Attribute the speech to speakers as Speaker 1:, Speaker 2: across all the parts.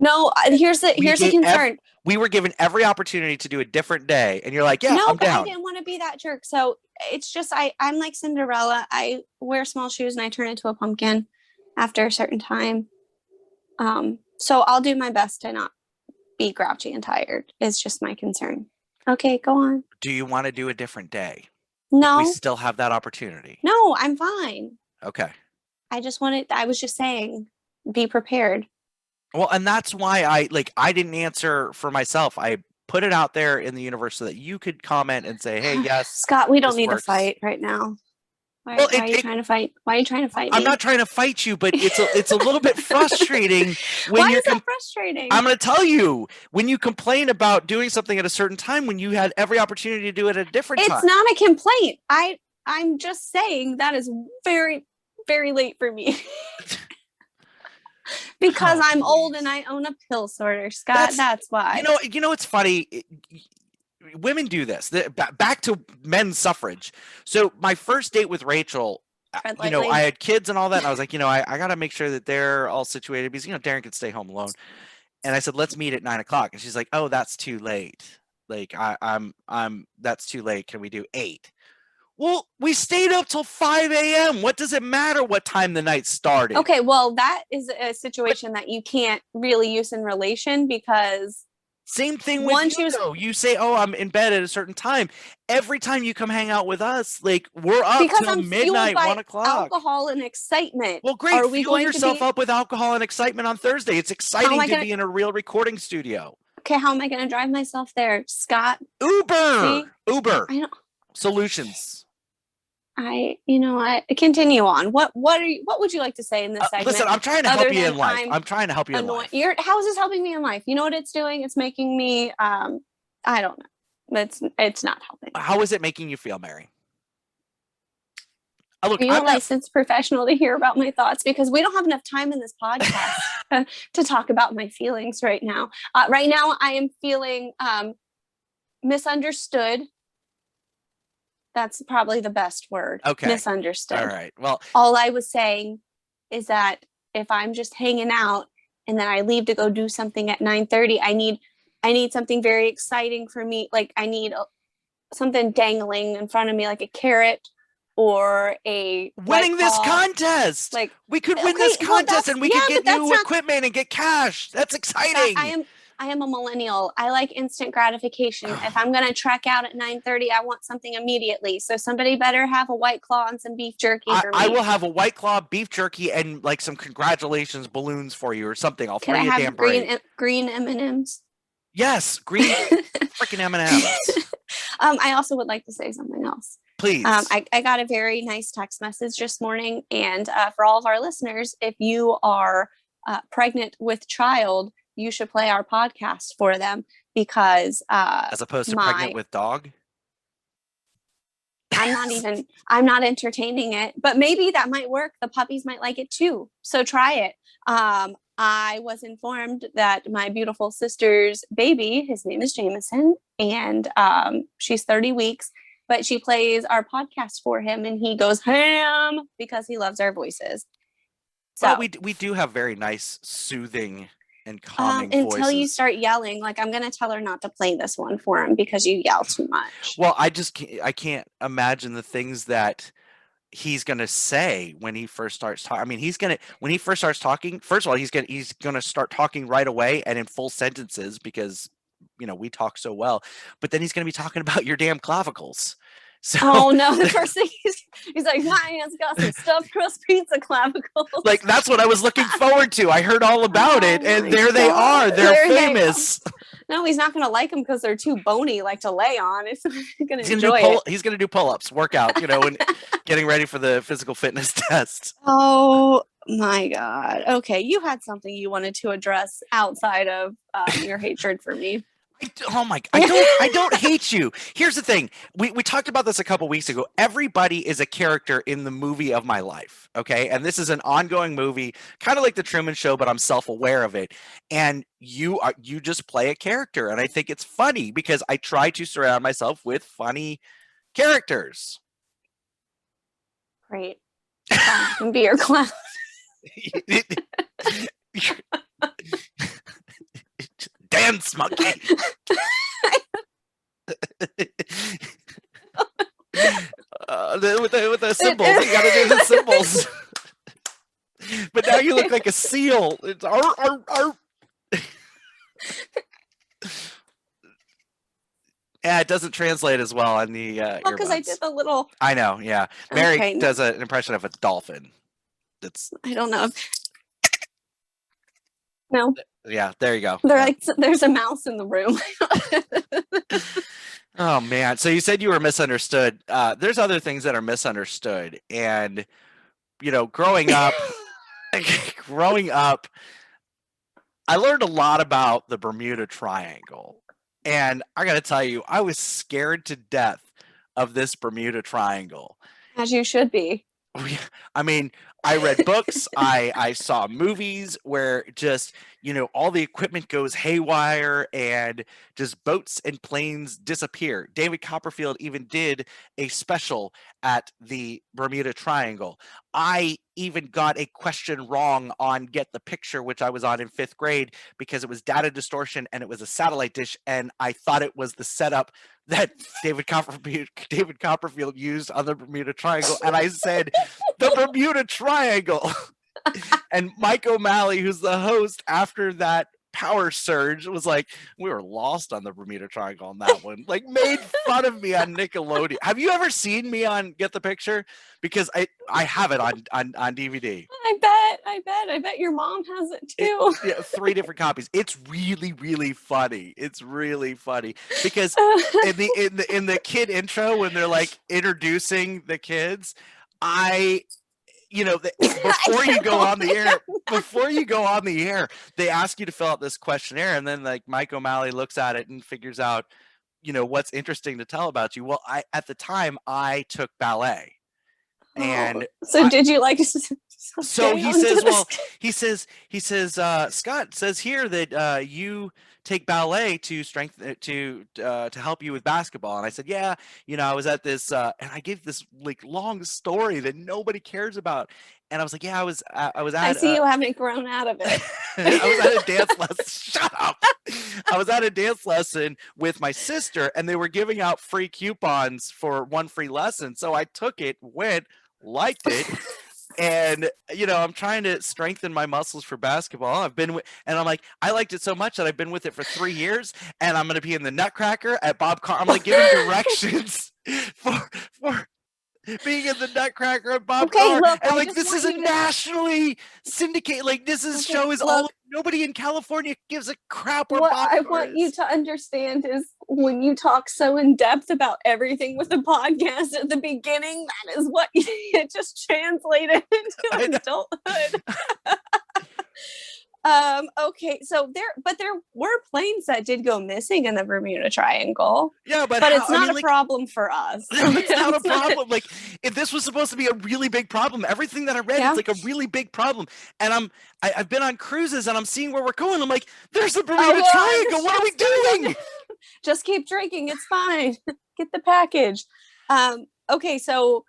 Speaker 1: No, here's the concern.
Speaker 2: We were given every opportunity to do a different day, and you're like, yeah,
Speaker 1: No,
Speaker 2: I'm
Speaker 1: but I
Speaker 2: down.
Speaker 1: didn't want to be that jerk. So it's just I'm like Cinderella. I wear small shoes and I turn into a pumpkin after a certain time. So I'll do my best to not be grouchy and tired. Is just my concern. Okay, go on.
Speaker 2: Do you want to do a different day? If we
Speaker 1: No,
Speaker 2: still have that opportunity.
Speaker 1: no, I'm fine.
Speaker 2: Okay.
Speaker 1: I was just saying, be prepared.
Speaker 2: Well, and that's why I didn't answer for myself. I put it out there in the universe so that you could comment and say, "Hey, yes,
Speaker 1: Scott, we don't
Speaker 2: this
Speaker 1: need to
Speaker 2: works."
Speaker 1: fight right now.
Speaker 2: Well,
Speaker 1: Why are you trying to fight? Why are you trying to fight
Speaker 2: I'm
Speaker 1: me?
Speaker 2: not trying to fight you, but it's a little bit frustrating when
Speaker 1: Why
Speaker 2: you're
Speaker 1: is that frustrating?
Speaker 2: I'm going to tell you, when you complain about doing something at a certain time when you had every opportunity to do it at a different
Speaker 1: It's
Speaker 2: time.
Speaker 1: not a complaint. I'm just saying that is very, very late for me. Because I'm old and I own a pill sorter, Scott. That's why.
Speaker 2: It's funny. Women do this. Back to men's suffrage. So my first date with Rachel, I had kids and all that, and I was like, I got to make sure that they're all situated because Darren could stay home alone. And I said, let's meet at 9:00, and she's like, oh, that's too late. Like that's too late. Can we do 8? Well, we stayed up till 5 a.m. What does it matter what time the night started?
Speaker 1: Okay, well, that is a situation that you can't really use in relation because
Speaker 2: same thing with you, though. You say, oh, I'm in bed at a certain time. Every time you come hang out with us, like, we're up till midnight, 1 o'clock.
Speaker 1: Alcohol and excitement.
Speaker 2: Well, great. Fuel yourself up with alcohol and excitement on Thursday. It's exciting to be in a real recording studio.
Speaker 1: Okay, how am I going to drive myself there, Scott?
Speaker 2: Uber. See? Uber. I know. Solutions.
Speaker 1: Continue on. What would you like to say in this segment?
Speaker 2: Listen, I'm trying to help you in life. I'm trying to help you in life.
Speaker 1: How is this helping me in life? You know what it's doing? It's making me, I don't know. It's not helping.
Speaker 2: How is it making you feel, Mary?
Speaker 1: Look, you're a licensed professional to hear about my thoughts because we don't have enough time in this podcast to talk about my feelings right now. Right now, I am feeling misunderstood. That's probably the best word.
Speaker 2: Okay.
Speaker 1: Misunderstood.
Speaker 2: All right. Well,
Speaker 1: all I was saying is that if I'm just hanging out and then I leave to go do something at 9:30, I need something very exciting for me. Like I need something dangling in front of me, like a carrot or a
Speaker 2: winning this contest. Like we could win this contest and we could get new equipment and get cash. That's exciting.
Speaker 1: I am a millennial. I like instant gratification. If I'm going to trek out at 9:30, I want something immediately. So somebody better have a White Claw and some beef jerky for me.
Speaker 2: I will have a White Claw, beef jerky, and like some congratulations balloons for you or something. I'll throw you a damn
Speaker 1: green M&Ms?
Speaker 2: Yes, green freaking M&Ms.
Speaker 1: I also would like to say something else.
Speaker 2: Please.
Speaker 1: I got a very nice text message this morning. And for all of our listeners, if you are pregnant with child, you should play our podcast for them because
Speaker 2: as opposed to pregnant with dog.
Speaker 1: I'm not entertaining it, but maybe that might work. The puppies might like it too. So try it. I was informed that my beautiful sister's baby, his name is Jameson, and she's 30 weeks, but she plays our podcast for him and he goes ham because he loves our voices.
Speaker 2: So well, we do have very nice, soothing and calming
Speaker 1: until
Speaker 2: voices.
Speaker 1: You start yelling. Like I'm gonna tell her not to play this one for him because you yell too much.
Speaker 2: Well, I can't imagine the things that he's gonna say when he first starts talking. I mean, when he first starts talking. First of all, he's gonna start talking right away and in full sentences because we talk so well. But then he's gonna be talking about your damn clavicles. So,
Speaker 1: oh no! The first thing he's like, "My aunt's got some stuffed crust pizza clavicles."
Speaker 2: Like that's what I was looking forward to. I heard all about it, and there they are. They're famous.
Speaker 1: No, he's not going to like them because they're too bony, like to lay on. He's going to enjoy it.
Speaker 2: He's going to do pull-ups, workout, and getting ready for the physical fitness test.
Speaker 1: Oh my God! Okay, you had something you wanted to address outside of your hatred for me.
Speaker 2: I don't hate you. Here's the thing. We talked about this a couple weeks ago. Everybody is a character in the movie of my life. Okay. And this is an ongoing movie, kind of like the Truman Show, but I'm self-aware of it. And you just play a character. And I think it's funny because I try to surround myself with funny characters.
Speaker 1: Great. I can be your clown.
Speaker 2: dance, monkey. With the symbols, you gotta do the symbols. But now you look like a seal. It's arr. Yeah, it doesn't translate as well on the
Speaker 1: well, because I did the little.
Speaker 2: I know, yeah. Mary
Speaker 1: Okay,
Speaker 2: does an impression of a dolphin.
Speaker 1: I don't know. No.
Speaker 2: Yeah, there you go.
Speaker 1: There's a mouse in the room.
Speaker 2: Oh man! So you said you were misunderstood. There's other things that are misunderstood, and growing up, I learned a lot about the Bermuda Triangle, and I got to tell you, I was scared to death of this Bermuda Triangle.
Speaker 1: As you should be.
Speaker 2: I mean, I read books, I saw movies where just, all the equipment goes haywire and just boats and planes disappear. David Copperfield even did a special at the Bermuda Triangle. I even got a question wrong on Get the Picture, which I was on in 5th grade, because it was data distortion and it was a satellite dish, and I thought it was the setup that David Copperfield used on the Bermuda Triangle, and I said, the Bermuda Triangle. And Mike O'Malley, who's the host after that power surge, was like, we were lost on the Bermuda Triangle on that one. Like, made fun of me on Nickelodeon. Have you ever seen me on Get the Picture? Because I have it on DVD.
Speaker 1: I bet your mom has it too.
Speaker 2: 3 different copies. It's really, really funny. It's really funny because in the kid intro, when they're like introducing the kids, before you go on the air, they ask you to fill out this questionnaire, and then like Mike O'Malley looks at it and figures out, what's interesting to tell about you. Well, at the time I took ballet. And
Speaker 1: did you like?
Speaker 2: So he says, Scott says here that you take ballet to strengthen to help you with basketball. And I said, yeah, I was at this, and I gave this like long story that nobody cares about. And I was like, yeah, I was at.
Speaker 1: I see you haven't grown out of it.
Speaker 2: I was at a dance lesson. Shut up. I was at a dance lesson with my sister, and they were giving out free coupons for 1 free lesson. So I took it, went, liked it. And I'm trying to strengthen my muscles for basketball. And I'm like, I liked it so much that I've been with it for 3 years, and I'm going to be in the Nutcracker at Bob Carr. I'm like giving directions for being in the Nutcracker at Bob Carr.
Speaker 1: Look,
Speaker 2: and like, this is a nationally syndicated, like, show is all, nobody in California gives a crap where
Speaker 1: what
Speaker 2: Bob
Speaker 1: I
Speaker 2: Carr
Speaker 1: want
Speaker 2: is.
Speaker 1: you to understand is when you talk so in depth about everything with the podcast at the beginning, that is what it just translated into adulthood. Okay, so there were planes that did go missing in the Bermuda Triangle.
Speaker 2: Yeah, but
Speaker 1: it's not a problem for us.
Speaker 2: It's not a problem. Like, if this was supposed to be a really big problem, everything that I read, it's like a really big problem. And I've been on cruises and I'm seeing where we're going. I'm like, there's the Bermuda Triangle. What are we doing?
Speaker 1: Just keep drinking. It's fine. Get the package. Okay, so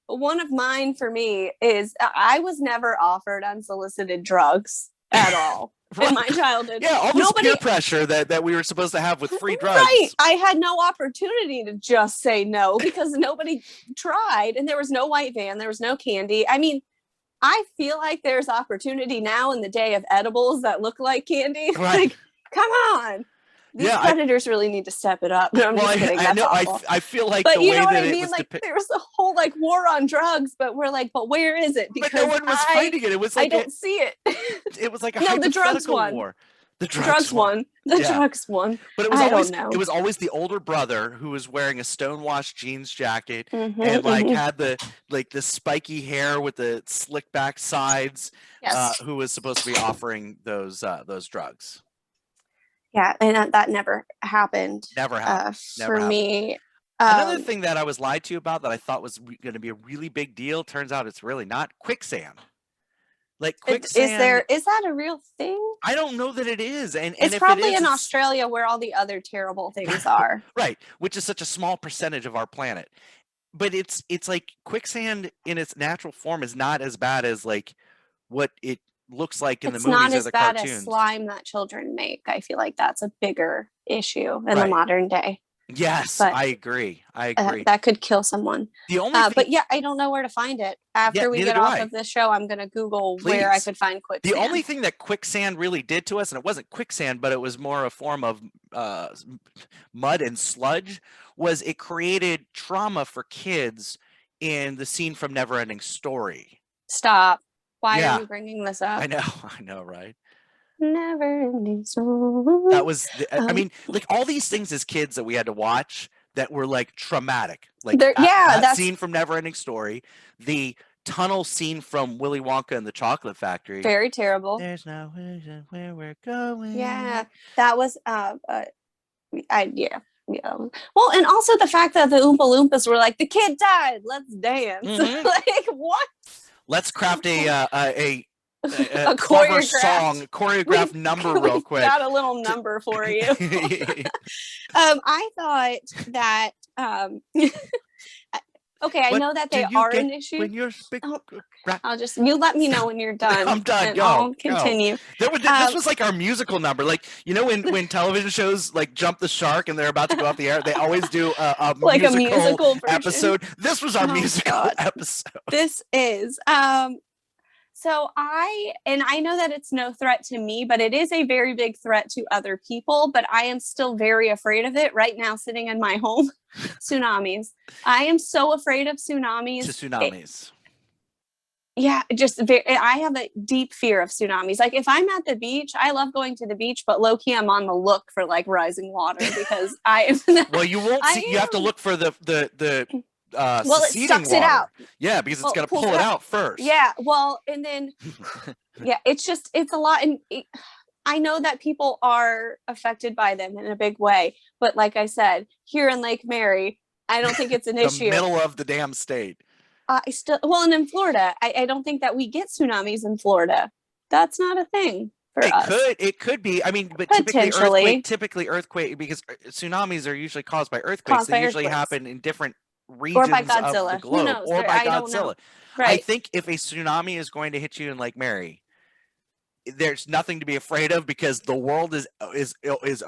Speaker 1: one of mine for me is I was never offered unsolicited drugs at all in my childhood.
Speaker 2: Yeah, all this peer pressure that we were supposed to have with free drugs.
Speaker 1: Right. I had no opportunity to just say no because nobody tried, and there was no white van, there was no candy. I mean, I feel like there's opportunity now in the day of edibles that look like candy.
Speaker 2: Right.
Speaker 1: Like, come on. These predators really need to step it up. No, I'm just kidding. That's awful.
Speaker 2: I feel like,
Speaker 1: but
Speaker 2: the
Speaker 1: you
Speaker 2: way
Speaker 1: know what
Speaker 2: that
Speaker 1: I mean? Like, there was a whole like war on drugs, but we're like, but where is it?
Speaker 2: Because no one was fighting it. It was like
Speaker 1: I don't see it.
Speaker 2: It was like a hypothetical war.
Speaker 1: The drugs one. Drugs one.
Speaker 2: But it was it was always the older brother who was wearing a stonewashed jeans jacket and like had the spiky hair with the slick back sides, who was supposed to be offering those drugs.
Speaker 1: Yeah, and that never happened.
Speaker 2: Never happened.
Speaker 1: For me.
Speaker 2: Another thing that I was lied to about that I thought was going to be a really big deal, turns out it's really not. Quicksand. Like, quicksand.
Speaker 1: Is that a real thing?
Speaker 2: I don't know that it is. And
Speaker 1: it's
Speaker 2: if
Speaker 1: probably
Speaker 2: it is,
Speaker 1: in Australia where all the other terrible things are.
Speaker 2: Right, which is such a small percentage of our planet. But it's like quicksand in its natural form is not as bad as like what it looks like in
Speaker 1: It's
Speaker 2: the movies
Speaker 1: not
Speaker 2: or
Speaker 1: as
Speaker 2: the
Speaker 1: bad as
Speaker 2: cartoons.
Speaker 1: slime that children make. I feel like that's a bigger issue in the
Speaker 2: Right.
Speaker 1: modern day.
Speaker 2: Yes,
Speaker 1: But
Speaker 2: I agree. I agree.
Speaker 1: that could kill someone.
Speaker 2: The only thing,
Speaker 1: But yeah, I don't know where to find it.
Speaker 2: yeah,
Speaker 1: After we
Speaker 2: neither
Speaker 1: get
Speaker 2: do
Speaker 1: off
Speaker 2: I.
Speaker 1: of this show, I'm going to Google where I
Speaker 2: Please.
Speaker 1: could find
Speaker 2: The only
Speaker 1: Quicksand.
Speaker 2: thing that Quicksand really did to us, and it wasn't quicksand, but it was more a form of mud and sludge, was it created trauma for kids in the scene from Neverending Story.
Speaker 1: Stop. Why
Speaker 2: Yeah,
Speaker 1: are you bringing this up?
Speaker 2: I know, right?
Speaker 1: Never ending story.
Speaker 2: That was, I mean, like all these things as kids that we had to watch that were like traumatic, like that
Speaker 1: that's
Speaker 2: scene from Neverending Story, the tunnel scene from Willy Wonka and the Chocolate Factory.
Speaker 1: very terrible.
Speaker 2: There's no vision where we're going.
Speaker 1: Yeah, that was yeah. Yeah. Well, and also the fact that the Oompa Loompas were like, the kid died, let's dance.
Speaker 2: Mhm.
Speaker 1: Like, what?
Speaker 2: Let's craft a clever song, choreographed number real quick.
Speaker 1: Got a little number for you. I thought that okay, I know that they are an issue.
Speaker 2: When you're
Speaker 1: I'll just, you let me know when you're done.
Speaker 2: I'm done.
Speaker 1: And I'll continue.
Speaker 2: This was like our musical number. Like, you know, when television shows like Jump the Shark and they're about to go off the air, they always do a
Speaker 1: like
Speaker 2: musical
Speaker 1: version.
Speaker 2: episode. This was our musical episode.
Speaker 1: This is so I know that it's no threat to me, but it is a very big threat to other people. But I am still very afraid of it right now, sitting in my home. Tsunamis. I am so afraid of tsunamis. Yeah, I have a deep fear of tsunamis. Like if I'm at the beach, I love going to the beach, but low key I'm on the look for like rising water because I am.
Speaker 2: Well, you won't see. You have to look for the
Speaker 1: well, it sucks
Speaker 2: water.
Speaker 1: It out.
Speaker 2: Yeah, because it's got to pull it out first.
Speaker 1: Yeah, well, and then yeah, it's a lot, and I know that people are affected by them in a big way, but like I said, here in Lake Mary, I don't think it's an issue.
Speaker 2: The middle of the damn state.
Speaker 1: And in Florida, I don't think that we get tsunamis in Florida. That's not a thing.
Speaker 2: It could be. I mean, but typically earthquake, because tsunamis are usually caused by earthquakes. They usually happen in different regions
Speaker 1: or by Godzilla.
Speaker 2: of the globe, or by Godzilla.
Speaker 1: Right.
Speaker 2: I think if a tsunami is going to hit you in Lake Mary, there's nothing to be afraid of because the world is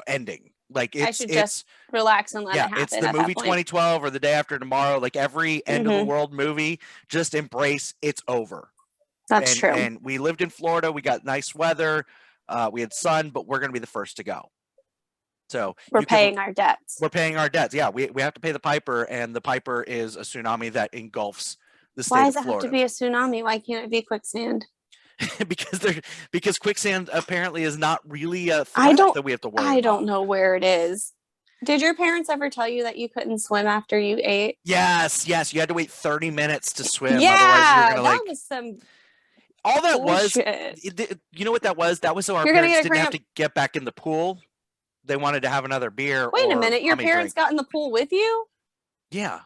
Speaker 2: ending. Like I should just
Speaker 1: relax and let it happen.
Speaker 2: It's the movie 2012 or The Day After Tomorrow. Like every end of the world movie, just embrace it's over.
Speaker 1: That's true.
Speaker 2: And we lived in Florida. We got nice weather. We had sun, but we're going to be the first to go. So
Speaker 1: we're paying our debts.
Speaker 2: We're paying our debts. Yeah, we have to pay the piper, and the piper is a tsunami that engulfs the state of Florida.
Speaker 1: Why does it have to be a tsunami? Why can't it be quicksand?
Speaker 2: because quicksand apparently is not really a threat that we have to worry about.
Speaker 1: I don't know where it is. Did your parents ever tell you that you couldn't swim after you ate?
Speaker 2: Yes. You had to wait 30 minutes to swim.
Speaker 1: Yeah,
Speaker 2: otherwise you were
Speaker 1: that was some.
Speaker 2: All that
Speaker 1: bullshit.
Speaker 2: You know what that was? That was so our parents didn't have to get back in the pool. They wanted to have another beer.
Speaker 1: Wait a minute, your parents got in the pool with you?
Speaker 2: Yeah.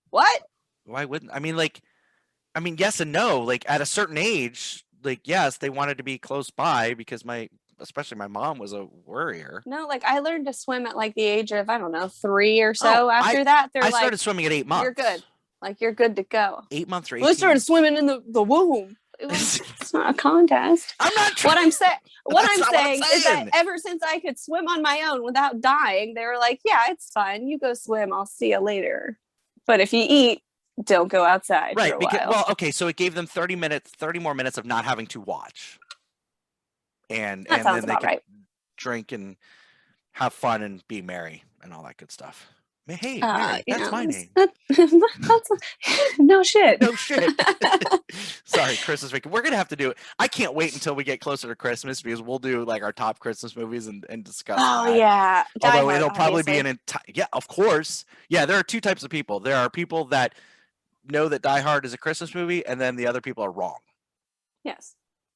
Speaker 1: What?
Speaker 2: Why wouldn't? I mean, yes and no. Like at a certain age, like yes, they wanted to be close by because especially my mom was a worrier.
Speaker 1: No, like I learned to swim at like the age of 3 or so. After that, I
Speaker 2: started swimming at 8 months.
Speaker 1: You're good. Like you're good to go.
Speaker 2: 8 months or 18.
Speaker 1: Well, I started swimming in the womb. It's not a contest.
Speaker 2: I'm not trying.
Speaker 1: What I'm saying is that ever since I could swim on my own without dying, they were like, "Yeah, it's fine. You go swim. I'll see you later. But if you eat, don't go outside."
Speaker 2: Right.
Speaker 1: For a while.
Speaker 2: Well, okay. So it gave them 30 more minutes of not having to watch, and then they could drink and have fun and be merry and all that good stuff. Hey, Mary, that's my name.
Speaker 1: No shit.
Speaker 2: No shit. Sorry, Christmas week. We're gonna have to do it. I can't wait until we get closer to Christmas because we'll do like our top Christmas movies and discuss.
Speaker 1: Oh yeah.
Speaker 2: Although it'll probably be an entire. Yeah, of course. Yeah, there are two types of people. There are people that know that Die Hard is a Christmas movie, and then the other people are wrong.
Speaker 1: Yes.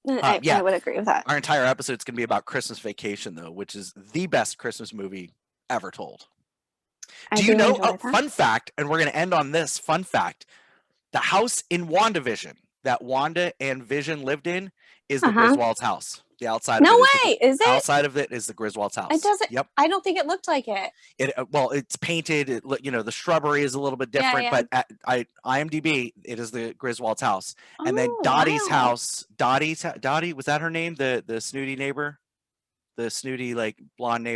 Speaker 1: I would agree with that.
Speaker 2: Our entire episode is going to be about Christmas Vacation, though, which is the best Christmas movie ever told. Do you know a fun fact? And we're going to end on this fun fact. The house in WandaVision that Wanda and Vision lived in is the Griswold's house. The outside
Speaker 1: No
Speaker 2: of it
Speaker 1: way. Is it?
Speaker 2: outside of it is the Griswold's house.
Speaker 1: It doesn't.
Speaker 2: Yep.
Speaker 1: I don't think it looked like it.
Speaker 2: Well, it's painted. The shrubbery is a little bit different,
Speaker 1: Yeah.
Speaker 2: but at IMDb, it is the Griswold's house. And then
Speaker 1: Oh,
Speaker 2: Dottie's
Speaker 1: wow.
Speaker 2: house. Dottie, was that her name? The snooty neighbor, the snooty like blonde neighbor.